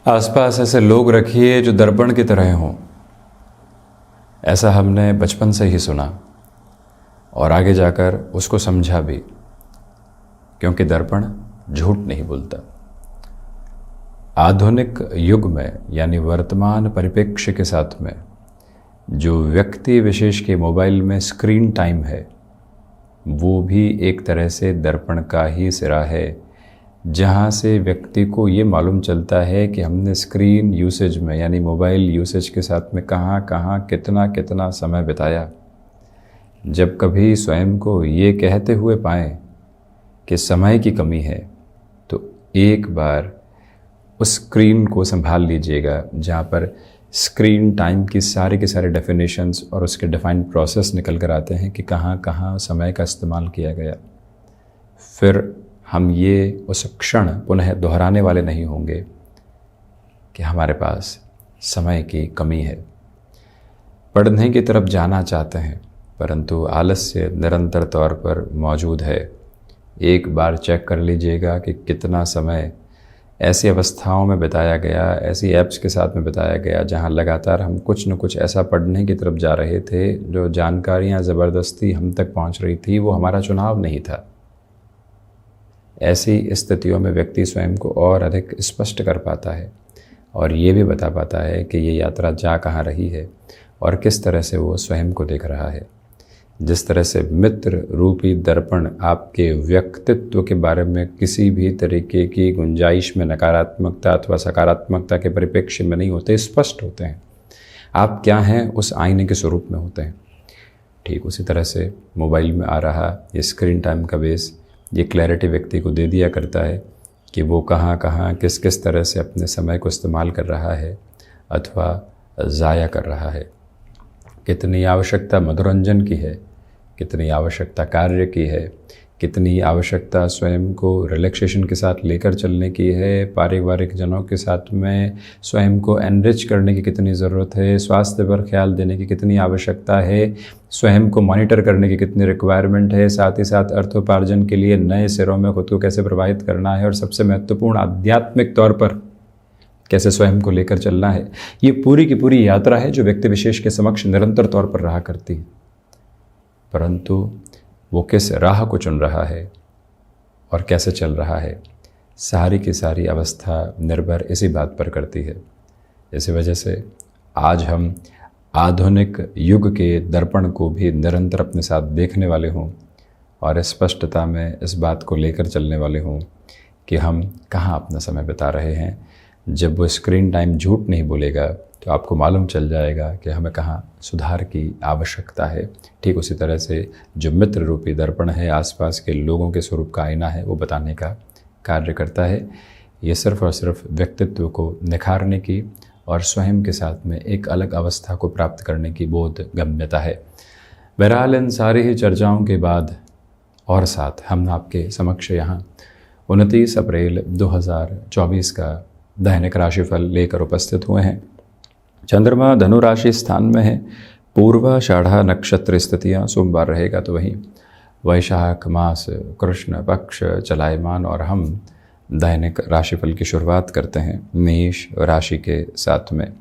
आसपास ऐसे लोग रखिए जो दर्पण की तरह हों। ऐसा हमने बचपन से ही सुना और आगे जाकर उसको समझा भी, क्योंकि दर्पण झूठ नहीं बोलता। आधुनिक युग में यानी वर्तमान परिप्रेक्ष्य के साथ में जो व्यक्ति विशेष के मोबाइल में स्क्रीन टाइम है, वो भी एक तरह से दर्पण का ही सिरा है, जहाँ से व्यक्ति को ये मालूम चलता है कि हमने स्क्रीन यूसेज में यानी मोबाइल यूसेज के साथ में कहाँ कहाँ कितना कितना समय बिताया। जब कभी स्वयं को ये कहते हुए पाएं कि समय की कमी है, तो एक बार उस स्क्रीन को संभाल लीजिएगा जहाँ पर स्क्रीन टाइम की सारे के सारे डेफिनेशंस और उसके डिफाइंड प्रोसेस निकल कर आते हैं कि कहाँ कहाँ समय का इस्तेमाल किया गया। फिर हम ये उस क्षण पुनः दोहराने वाले नहीं होंगे कि हमारे पास समय की कमी है। पढ़ने की तरफ जाना चाहते हैं, परंतु आलस्य निरंतर तौर पर मौजूद है। एक बार चेक कर लीजिएगा कि कितना समय ऐसी अवस्थाओं में बिताया गया, ऐसी ऐप्स के साथ में बिताया गया जहां लगातार हम कुछ न कुछ ऐसा पढ़ने की तरफ जा रहे थे जो जानकारियां ज़बरदस्ती हम तक पहुंच रही थी, वो हमारा चुनाव नहीं था। ऐसी स्थितियों में व्यक्ति स्वयं को और अधिक स्पष्ट कर पाता है और ये भी बता पाता है कि ये यात्रा जा कहाँ रही है और किस तरह से वो स्वयं को देख रहा है। जिस तरह से मित्र रूपी दर्पण आपके व्यक्तित्व के बारे में किसी भी तरीके की गुंजाइश में नकारात्मकता अथवा सकारात्मकता के परिप्रेक्ष्य में नहीं होते, स्पष्ट होते हैं। आप क्या हैं उस आईने के स्वरूप में होते हैं। ठीक उसी तरह से मोबाइल में आ रहा ये स्क्रीन टाइम का बेस ये क्लैरिटी व्यक्ति को दे दिया करता है कि वो कहाँ कहाँ किस किस तरह से अपने समय को इस्तेमाल कर रहा है अथवा ज़ाया कर रहा है। कितनी आवश्यकता मनोरंजन की है, कितनी आवश्यकता कार्य की है, कितनी आवश्यकता स्वयं को रिलैक्सेशन के साथ लेकर चलने की है, पारिवारिक जनों के साथ में स्वयं को एनरिच करने की कितनी ज़रूरत है, स्वास्थ्य पर ख्याल देने की कितनी आवश्यकता है, स्वयं को मॉनिटर करने की कितनी रिक्वायरमेंट है, साथ ही साथ अर्थोपार्जन के लिए नए सिरों में खुद को कैसे प्रभावित करना है और सबसे महत्वपूर्ण आध्यात्मिक तौर पर कैसे स्वयं को लेकर चलना है। ये पूरी की पूरी यात्रा है जो व्यक्ति विशेष के समक्ष निरंतर तौर पर रहा करती है, परंतु वो किस राह को चुन रहा है और कैसे चल रहा है, सारी की सारी अवस्था निर्भर इसी बात पर करती है। इसी वजह से आज हम आधुनिक युग के दर्पण को भी निरंतर अपने साथ देखने वाले हों और स्पष्टता में इस बात को लेकर चलने वाले हों कि हम कहाँ अपना समय बिता रहे हैं। जब वो स्क्रीन टाइम झूठ नहीं बोलेगा तो आपको मालूम चल जाएगा कि हमें कहाँ सुधार की आवश्यकता है। ठीक उसी तरह से जो मित्र रूपी दर्पण है, आसपास के लोगों के स्वरूप का आईना है, वो बताने का कार्य करता है। ये सिर्फ और सिर्फ व्यक्तित्व को निखारने की और स्वयं के साथ में एक अलग अवस्था को प्राप्त करने की बोध गम्यता है। बहरहाल इन सारी ही चर्चाओं के बाद और साथ हम आपके समक्ष यहाँ 29 अप्रैल 2024 का दैनिक राशिफल लेकर उपस्थित हुए हैं। चंद्रमा धनु राशि स्थान में है, पूर्वाषाढ़ा नक्षत्र स्थितियाँ, सोमवार रहेगा तो वहीं वैशाख मास कृष्ण पक्ष चलायमान और हम दैनिक राशिफल की शुरुआत करते हैं मेष राशि के साथ में।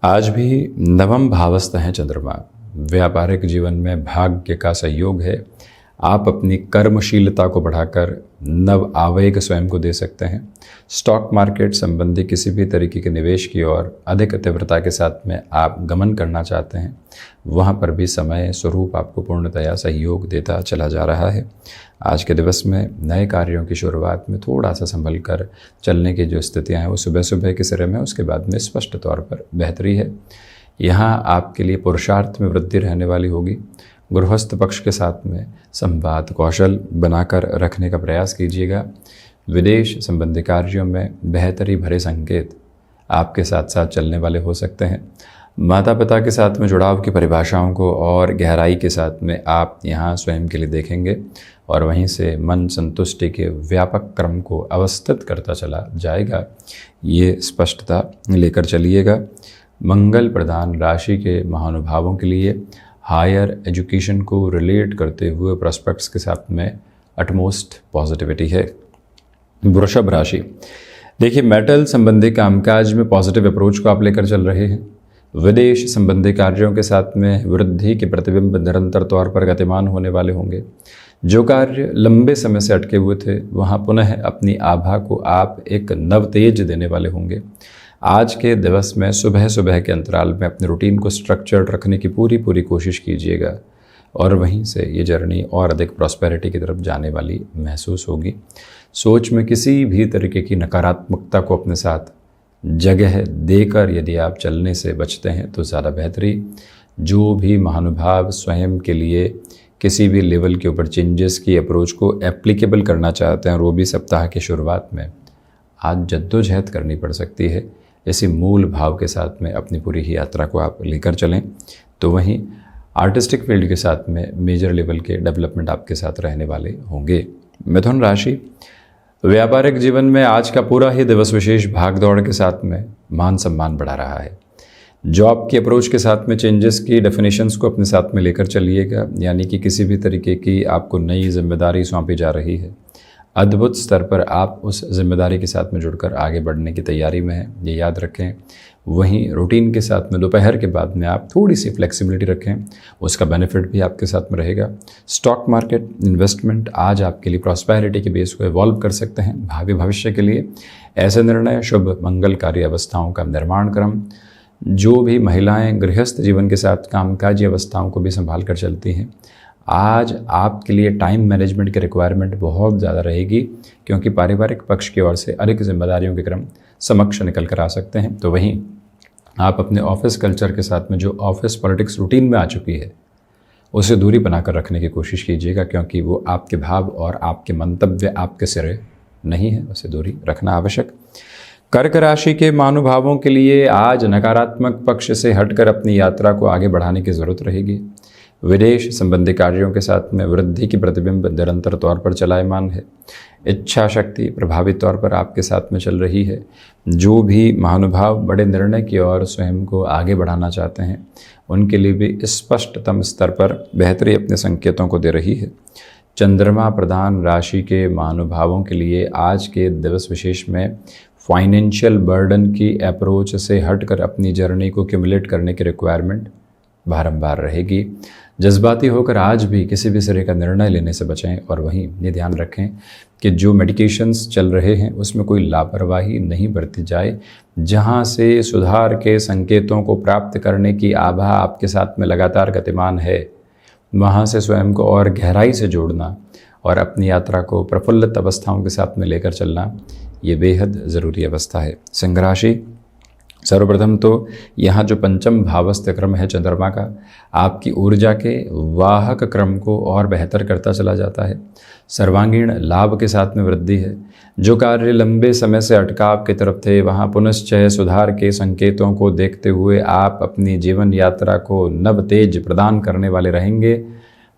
आज भी नवम भावस्थ हैं चंद्रमा। व्यापारिक जीवन में भाग्य का सहयोग है। आप अपनी कर्मशीलता को बढ़ाकर नव आवेग स्वयं को दे सकते हैं। स्टॉक मार्केट संबंधी किसी भी तरीके के निवेश की ओर अधिक तीव्रता के साथ में आप गमन करना चाहते हैं, वहां पर भी समय स्वरूप आपको पूर्णतया सहयोग देता चला जा रहा है। आज के दिवस में नए कार्यों की शुरुआत में थोड़ा सा संभल कर चलने की जो स्थितियाँ हैं वो सुबह सुबह के सिरे में, उसके बाद में स्पष्ट तौर पर बेहतरी है। यहाँ आपके लिए पुरुषार्थ में वृद्धि रहने वाली होगी। गृहस्थ पक्ष के साथ में संवाद कौशल बनाकर रखने का प्रयास कीजिएगा। विदेश संबंधी कार्यों में बेहतरी भरे संकेत आपके साथ साथ चलने वाले हो सकते हैं। माता पिता के साथ में जुड़ाव की परिभाषाओं को और गहराई के साथ में आप यहाँ स्वयं के लिए देखेंगे और वहीं से मन संतुष्टि के व्यापक क्रम को अवस्थित करता चला जाएगा। ये स्पष्टता लेकर चलिएगा। मंगल प्रधान राशि के महानुभावों के लिए हायर एजुकेशन को रिलेट करते हुए प्रोस्पेक्ट्स के साथ में अटमोस्ट पॉजिटिविटी है। वृषभ राशि, देखिए, मेटल संबंधी कामकाज में पॉजिटिव अप्रोच को आप लेकर चल रहे हैं। विदेश संबंधी कार्यों के साथ में वृद्धि के प्रतिबिंब निरंतर तौर पर गतिमान होने वाले होंगे। जो कार्य लंबे समय से अटके हुए थे वहाँ पुनः अपनी आभा को आप एक नव तेज देने वाले होंगे। आज के दिवस में सुबह सुबह के अंतराल में अपने रूटीन को स्ट्रक्चर्ड रखने की पूरी कोशिश कीजिएगा और वहीं से ये जर्नी और अधिक प्रॉस्पेरिटी की तरफ जाने वाली महसूस होगी। सोच में किसी भी तरीके की नकारात्मकता को अपने साथ जगह देकर यदि आप चलने से बचते हैं तो ज़्यादा बेहतरी। जो भी महानुभाव स्वयं के लिए किसी भी लेवल के ऊपर चेंजेस की अप्रोच को एप्लीकेबल करना चाहते हैं और वो भी सप्ताह की शुरुआत में, आज जद्दोजहद करनी पड़ सकती है। इसी मूल भाव के साथ में अपनी पूरी ही यात्रा को आप लेकर चलें तो वहीं आर्टिस्टिक फील्ड के साथ में मेजर लेवल के डेवलपमेंट आपके साथ रहने वाले होंगे। मिथुन राशि, व्यापारिक जीवन में आज का पूरा ही दिवस विशेष भागदौड़ के साथ में मान सम्मान बढ़ा रहा है। जॉब की अप्रोच के साथ में चेंजेस की डेफिनेशंस को अपने साथ में लेकर चलिएगा, यानी कि किसी भी तरीके की आपको नई जिम्मेदारी सौंपी जा रही है, अद्भुत स्तर पर आप उस जिम्मेदारी के साथ में जुड़कर आगे बढ़ने की तैयारी में हैं, ये याद रखें। वहीं रूटीन के साथ में दोपहर के बाद में आप थोड़ी सी फ्लेक्सिबिलिटी रखें, उसका बेनिफिट भी आपके साथ में रहेगा। स्टॉक मार्केट इन्वेस्टमेंट आज आपके लिए प्रॉस्पेरिटी के बेस को इवॉल्व कर सकते हैं भावी भविष्य के लिए। ऐसे निर्णय शुभ मंगलकारी अवस्थाओं का निर्माण क्रम। जो भी महिलाएं गृहस्थ जीवन के साथ कामकाजी अवस्थाओं को भी संभाल कर चलती हैं, आज आपके लिए टाइम मैनेजमेंट की रिक्वायरमेंट बहुत ज़्यादा रहेगी, क्योंकि पारिवारिक पक्ष की ओर से अधिक जिम्मेदारियों के क्रम समक्ष निकल कर आ सकते हैं। तो वहीं आप अपने ऑफिस कल्चर के साथ में जो ऑफिस पॉलिटिक्स रूटीन में आ चुकी है उसे दूरी बनाकर रखने की कोशिश कीजिएगा, क्योंकि वो आपके भाव और आपके मंतव्य आपके सिरे नहीं है, उसे दूरी रखना आवश्यक। कर्क राशि के महानुभावों के लिए आज नकारात्मक पक्ष से हटकर अपनी यात्रा को आगे बढ़ाने की ज़रूरत रहेगी। विदेश संबंधी कार्यों के साथ में वृद्धि की प्रतिबिंब निरंतर तौर पर चलायमान है। इच्छा शक्ति प्रभावित तौर पर आपके साथ में चल रही है। जो भी महानुभाव बड़े निर्णय की ओर स्वयं को आगे बढ़ाना चाहते हैं उनके लिए भी स्पष्टतम स्तर पर बेहतरी अपने संकेतों को दे रही है। चंद्रमा प्रधान राशि के महानुभावों के लिए आज के दिवस विशेष में फाइनेंशियल बर्डन की अप्रोच से हटकर अपनी जर्नी को क्यूमुलेट करने की रिक्वायरमेंट बारंबार रहेगी। जज्बाती होकर आज भी किसी भी तरह का निर्णय लेने से बचें और वहीं ये ध्यान रखें कि जो मेडिकेशंस चल रहे हैं उसमें कोई लापरवाही नहीं बरती जाए। जहां से सुधार के संकेतों को प्राप्त करने की आभा आपके साथ में लगातार गतिमान है, वहां से स्वयं को और गहराई से जोड़ना और अपनी यात्रा को प्रफुल्लित अवस्थाओं के साथ में लेकर चलना, ये बेहद ज़रूरी अवस्था है। सिंह राशि, सर्वप्रथम तो यहाँ जो पंचम भावस्थ क्रम है चंद्रमा का, आपकी ऊर्जा के वाहक क्रम को और बेहतर करता चला जाता है। सर्वांगीण लाभ के साथ में वृद्धि है। जो कार्य लंबे समय से अटकाव की तरफ थे वहाँ पुनश्चय सुधार के संकेतों को देखते हुए आप अपनी जीवन यात्रा को नव तेज प्रदान करने वाले रहेंगे।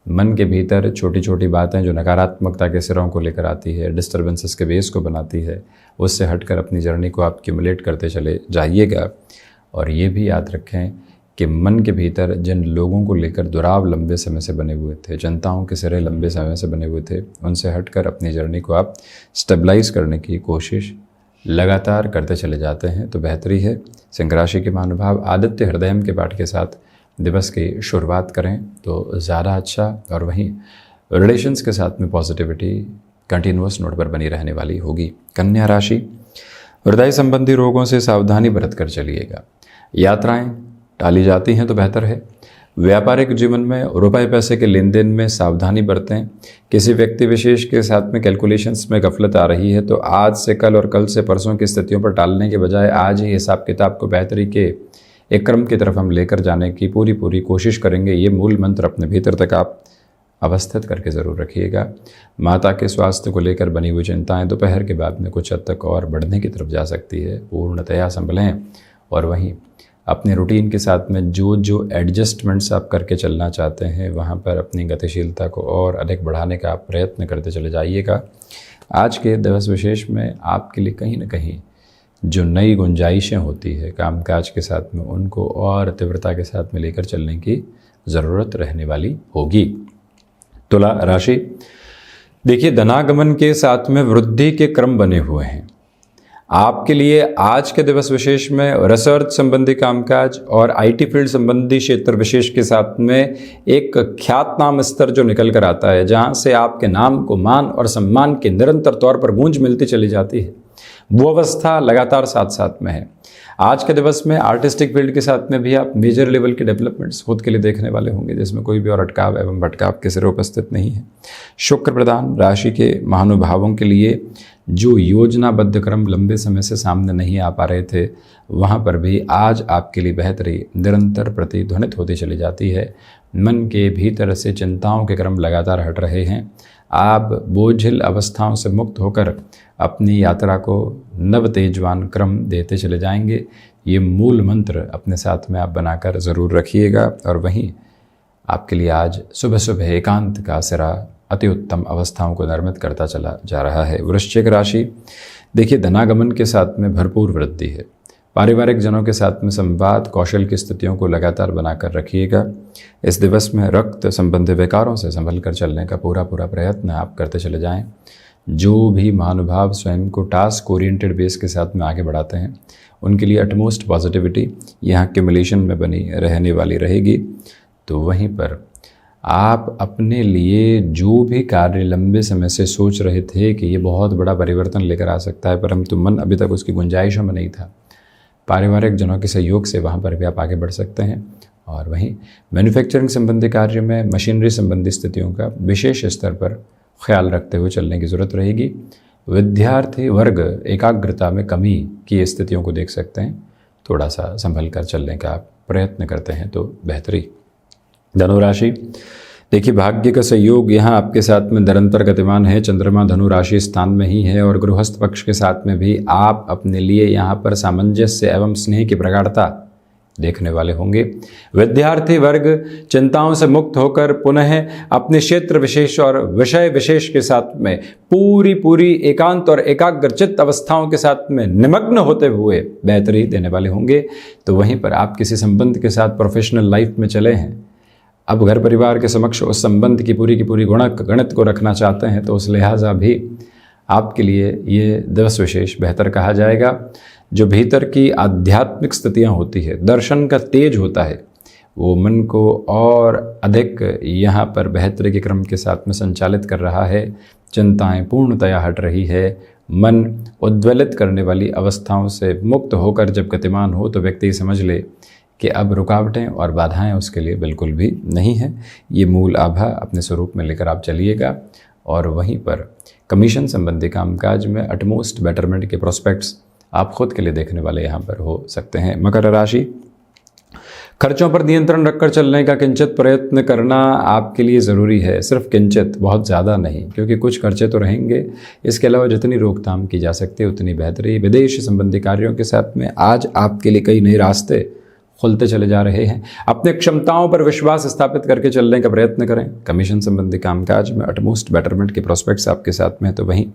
मन के भीतर छोटी छोटी बातें जो नकारात्मकता के सिरों को लेकर आती है, डिस्टर्बेंसेस के बेस को बनाती है, उससे हटकर अपनी जर्नी को आप क्यूमुलेट करते चले जाइएगा। और ये भी याद रखें कि मन के भीतर जिन लोगों को लेकर दुराव लंबे समय से बने हुए थे, चिंताओं के सिरे लंबे समय से बने हुए थे, उनसे हटकर अपनी जर्नी को आप स्टेबलाइज करने की कोशिश लगातार करते चले जाते हैं तो बेहतरी है। सिंह राशि के महानुभाव आदित्य हृदयम के पाठ के साथ दिवस की शुरुआत करें तो ज़्यादा अच्छा। और वहीं रिलेशंस के साथ में पॉजिटिविटी कंटिन्यूअस नोट पर बनी रहने वाली होगी। कन्या राशि, हृदय संबंधी रोगों से सावधानी बरत कर चलिएगा। यात्राएं टाली जाती हैं तो बेहतर है। व्यापारिक जीवन में रुपए पैसे के लेन देन में सावधानी बरतें। किसी व्यक्ति विशेष के साथ में कैलकुलेशंस में गफलत आ रही है तो आज से कल और कल से परसों की स्थितियों पर टालने के बजाय आज ही हिसाब किताब को बेहतरी के एक क्रम की तरफ हम लेकर जाने की पूरी कोशिश करेंगे। ये मूल मंत्र अपने भीतर तक आप अवस्थित करके ज़रूर रखिएगा। माता के स्वास्थ्य को लेकर बनी हुई चिंताएं दोपहर के बाद में कुछ हद तक और बढ़ने की तरफ जा सकती है। पूर्णतया संभलें और वहीं अपने रूटीन के साथ में जो एडजस्टमेंट्स आप करके चलना चाहते हैं वहाँ पर अपनी गतिशीलता को और अधिक बढ़ाने का आप प्रयत्न करते चले जाइएगा। आज के दिवस विशेष में आपके लिए कहीं ना कहीं जो नई गुंजाइशें होती है कामकाज के साथ में, उनको और तीव्रता के साथ में लेकर चलने की ज़रूरत रहने वाली होगी। तुला राशि, देखिए धनागमन के साथ में वृद्धि के क्रम बने हुए हैं। आपके लिए आज के दिवस विशेष में रिसर्च संबंधी कामकाज और आईटी फील्ड संबंधी क्षेत्र विशेष के साथ में एक ख्यातनाम स्तर जो निकल कर आता है, जहां से आपके नाम को मान और सम्मान की निरंतर तौर पर गूंज मिलती चली जाती है, वो अवस्था लगातार साथ साथ में है। आज के दिवस में आर्टिस्टिक फील्ड के साथ में भी आप मेजर लेवल के डेवलपमेंट्स खुद के लिए देखने वाले होंगे, जिसमें कोई भी और अटकाव एवं भटकाव के सिरे उपस्थित नहीं है। शुक्र प्रधान राशि के महानुभावों के लिए जो योजनाबद्ध क्रम लंबे समय से सामने नहीं आ पा रहे थे, वहाँ पर भी आज आपके लिए बेहतरी निरंतर प्रतिध्वनित होती चली जाती है। मन के भीतर से चिंताओं के क्रम लगातार हट रहे हैं। आप बोझिल अवस्थाओं से मुक्त होकर अपनी यात्रा को नव तेजवान क्रम देते चले जाएंगे। ये मूल मंत्र अपने साथ में आप बनाकर ज़रूर रखिएगा। और वहीं आपके लिए आज सुबह सुबह एकांत का सिरा अति उत्तम अवस्थाओं को निर्मित करता चला जा रहा है। वृश्चिक राशि, देखिए धनागमन के साथ में भरपूर वृद्धि है। पारिवारिक जनों के साथ में संवाद कौशल की स्थितियों को लगातार बनाकर रखिएगा। इस दिवस में रक्त संबंधी विकारों से संभल कर चलने का पूरा प्रयत्न आप करते चले जाएं। जो भी महानुभाव स्वयं को टास्क ओरिएंटेड बेस के साथ में आगे बढ़ाते हैं, उनके लिए अटमोस्ट पॉजिटिविटी यहाँ एक्युमुलेशन में बनी रहने वाली रहेगी। तो वहीं पर आप अपने लिए जो भी कार्य लंबे समय से सोच रहे थे कि ये बहुत बड़ा परिवर्तन लेकर आ सकता है, परंतु मन अभी तक उसकी गुंजाइशों में नहीं था, पारिवारिक जनों के सहयोग से वहाँ पर भी आप आगे बढ़ सकते हैं। और वहीं मैन्युफैक्चरिंग संबंधी कार्य में मशीनरी संबंधी स्थितियों का विशेष स्तर पर ख्याल रखते हुए चलने की ज़रूरत रहेगी। विद्यार्थी वर्ग एकाग्रता में कमी की स्थितियों को देख सकते हैं, थोड़ा सा संभल कर चलने का प्रयत्न करते हैं तो बेहतरी। धनु राशि, देखिए भाग्य का सहयोग यहाँ आपके साथ में निरंतर गतिमान है। चंद्रमा धनु राशि स्थान में ही है और गृहस्थ पक्ष के साथ में भी आप अपने लिए यहाँ पर सामंजस्य एवं स्नेह की प्रगाढ़ता देखने वाले होंगे। विद्यार्थी वर्ग चिंताओं से मुक्त होकर पुनः अपने क्षेत्र विशेष और विषय विशेष के साथ में पूरी एकांत और एकाग्रचित्त अवस्थाओं के साथ में निमग्न होते हुए बेहतरी देने वाले होंगे। तो वहीं पर आप किसी संबंध के साथ प्रोफेशनल लाइफ में चले हैं, अब घर परिवार के समक्ष उस संबंध की पूरी गणित को रखना चाहते हैं, तो उस लिहाजा भी आपके लिए ये दिवस विशेष बेहतर कहा जाएगा। जो भीतर की आध्यात्मिक स्थितियाँ होती है, दर्शन का तेज होता है, वो मन को और अधिक यहाँ पर बेहतरी के क्रम के साथ में संचालित कर रहा है। चिंताएं पूर्णतया हट रही है। मन उद्वेलित करने वाली अवस्थाओं से मुक्त होकर जब गतिमान हो तो व्यक्ति समझ ले कि अब रुकावटें और बाधाएं उसके लिए बिल्कुल भी नहीं है। ये मूल आभा अपने स्वरूप में लेकर आप चलिएगा। और वहीं पर कमीशन संबंधी कामकाज में अटमोस्ट बेटरमेंट के प्रोस्पेक्ट्स आप खुद के लिए देखने वाले यहाँ पर हो सकते हैं। मकर राशि, खर्चों पर नियंत्रण रखकर चलने का किंचित प्रयत्न करना आपके लिए ज़रूरी है। सिर्फ किंचित, बहुत ज़्यादा नहीं, क्योंकि कुछ खर्चे तो रहेंगे। इसके अलावा जितनी रोकथाम की जा सकती है उतनी बेहतरी। विदेश संबंधी कार्यों के साथ में आज आपके लिए कई नए रास्ते खुलते चले जा रहे हैं। अपने क्षमताओं पर विश्वास स्थापित करके चलने का प्रयत्न करें। कमीशन संबंधी कामकाज में अटमोस्ट बेटरमेंट के प्रोस्पेक्ट्स आपके साथ में। तो वहीं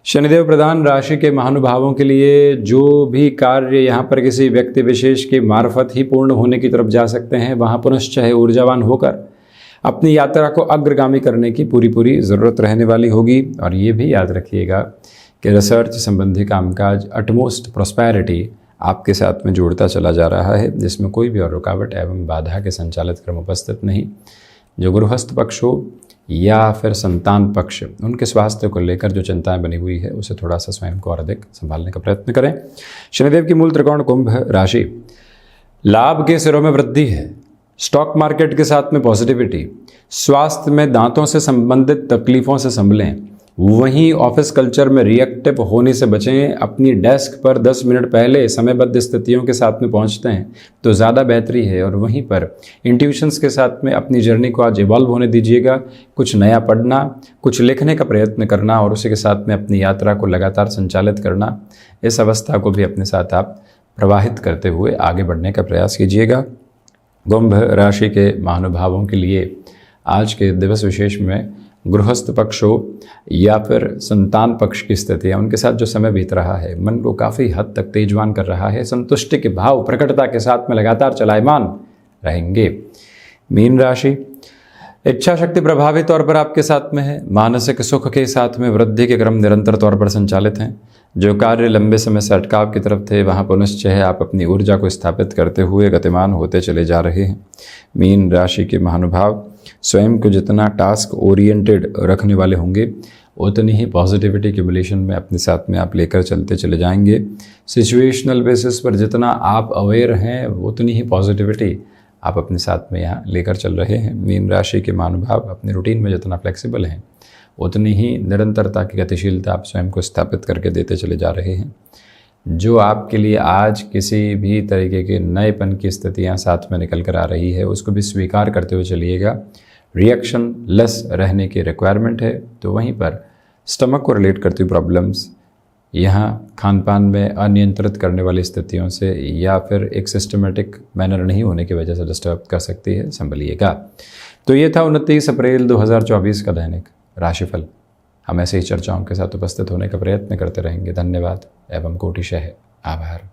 शनिदेव प्रधान राशि के महानुभावों के लिए जो भी कार्य यहाँ पर किसी व्यक्ति विशेष के मार्फत ही पूर्ण होने की तरफ जा सकते हैं, वहाँ पुनश्च ऊर्जावान होकर अपनी यात्रा को अग्रगामी करने की पूरी ज़रूरत रहने वाली होगी। और ये भी याद रखिएगा कि रिसर्च संबंधी कामकाज अटमोस्ट प्रॉस्पेरिटी आपके साथ में जोड़ता चला जा रहा है, जिसमें कोई भी और रुकावट एवं बाधा के संचालित क्रम उपस्थित नहीं। जो गृहस्थ पक्ष हो या फिर संतान पक्ष, उनके स्वास्थ्य को लेकर जो चिंताएं बनी हुई है, उसे थोड़ा सा स्वयं को और अधिक संभालने का प्रयत्न करें। शनिदेव की मूल त्रिकोण कुंभ राशि, लाभ के सिरों में वृद्धि है। स्टॉक मार्केट के साथ में पॉजिटिविटी। स्वास्थ्य में दांतों से संबंधित तकलीफों से संभलें। वहीं ऑफिस कल्चर में रिएक्टिव होने से बचें। अपनी डेस्क पर 10 मिनट पहले समयबद्ध स्थितियों के साथ में पहुंचते हैं तो ज़्यादा बेहतरी है। और वहीं पर इंट्यूशंस के साथ में अपनी जर्नी को आज इवॉल्व होने दीजिएगा। कुछ नया पढ़ना, कुछ लिखने का प्रयत्न करना और उसी के साथ में अपनी यात्रा को लगातार संचालित करना, इस अवस्था को भी अपने साथ आप प्रवाहित करते हुए आगे बढ़ने का प्रयास कीजिएगा। कुंभ राशि के महानुभावों के लिए आज के दिवस विशेष में गृहस्थ पक्ष हो या फिर संतान पक्ष की स्थिति है, उनके साथ जो समय बीत रहा है मन को काफ़ी हद तक तेजवान कर रहा है। संतुष्टि के भाव प्रकटता के साथ में लगातार चलायमान रहेंगे। मीन राशि, इच्छा शक्ति प्रभावी तौर पर आपके साथ में है। मानसिक सुख के साथ में वृद्धि के क्रम निरंतर तौर पर संचालित हैं। जो कार्य लंबे समय से अटकाव की तरफ थे वहाँ पुनश्चय आप अपनी ऊर्जा को स्थापित करते हुए गतिमान होते चले जा रहे हैं। मीन राशि के महानुभाव स्वयं को जितना टास्क ओरिएंटेड रखने वाले होंगे उतनी ही पॉजिटिविटी एक्युमुलेशन में अपने साथ में आप लेकर चलते चले जाएंगे। सिचुएशनल बेसिस पर जितना आप अवेयर हैं उतनी ही पॉजिटिविटी आप अपने साथ में यहाँ लेकर चल रहे हैं। मीन राशि के महानुभाव अपने रूटीन में जितना फ्लेक्सिबल हैं उतनी ही निरंतरता की गतिशीलता आप स्वयं को स्थापित करके देते चले जा रहे हैं। जो आपके लिए आज किसी भी तरीके के नएपन की स्थितियाँ साथ में निकल कर आ रही है उसको भी स्वीकार करते हुए चलिएगा। रिएक्शन लेस रहने की रिक्वायरमेंट है। तो वहीं पर स्टमक को रिलेट करती हुई प्रॉब्लम्स यहाँ खान पान में अनियंत्रित करने वाली स्थितियों से या फिर एक सिस्टमेटिक मैनर नहीं होने की वजह से डिस्टर्ब कर सकती है, संभलिएगा। तो ये था 29 अप्रैल 2024 का दैनिक राशिफल। हम ऐसे ही चर्चाओं के साथ उपस्थित होने का प्रयत्न करते रहेंगे। धन्यवाद एवं कोटिशः आभार।